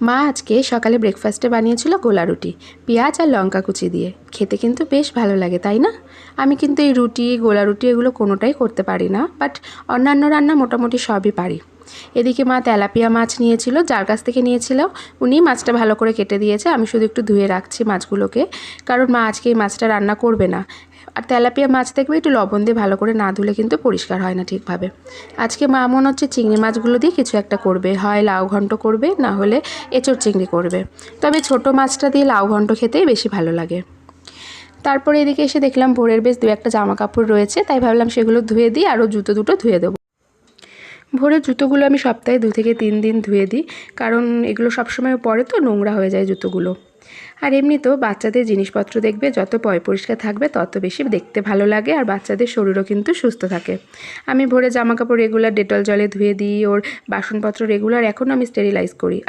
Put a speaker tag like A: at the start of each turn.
A: মা আজকে সকালে ব্রেকফাস্টে বানিয়েছিল গোলা রুটি, পেঁয়াজ আর লঙ্কা কুচি দিয়ে। খেতে কিন্তু বেশ ভালো লাগে, তাই না? আমি কিন্তু এই রুটি, গোলা রুটি এগুলো কোনোটাই করতে পারি না, বাট অন্যান্য রান্না মোটামুটি সবই পারি। এদিকে মা তেলাপিয়া মাছ নিয়েছিল, যার কাছ থেকে নিয়েছিল উনি মাছটা ভালো করে কেটে দিয়েছে। আমি শুধু একটু ধুয়ে রাখছি মাছগুলোকে, কারণ মা আজকে এই মাছটা রান্না করবে না। আর তেলাপিয়া মাছ দেখবে একটু লবণ দিয়ে ভালো করে না ধুলে কিন্তু পরিষ্কার হয় না ঠিকভাবে। আজকে মা মনে হচ্ছে চিংড়ি মাছগুলো দিয়ে কিছু একটা করবে, হয় লাউ ঘন্ট করবে, না হলে এঁচোড় চিংড়ি করবে। তবে ছোট মাছটা দিয়ে লাউ ঘন্ট খেতেই বেশি ভালো লাগে। তারপরে এদিকে এসে দেখলাম ভোরের বেশ দু একটা জামা কাপড় রয়েছে, তাই ভাবলাম সেগুলো ধুয়ে দিই, আরও জুতো দুটো ধুয়ে দেবো। ভোরের জুতোগুলো আমি সপ্তাহে 2 থেকে 3 দিন ধুয়ে দিই, কারণ এগুলো সবসময় পরে তো নোংরা হয়ে যায় জুতোগুলো। আর এমনিতেও বাচ্চাদের জিনিসপত্র দেখবে যত পরিষ্কার থাকবে তত বেশি দেখতে ভালো লাগে, আর বাচ্চাদের শরীরও কিন্তু সুস্থ থাকে। আমি ভোরে জামা কাপড় রেগুলার ডেটল জলে ধুয়ে দিই, ওর বাসনপত্র রেগুলার এখন আমি স্টেরিলাইজ করি।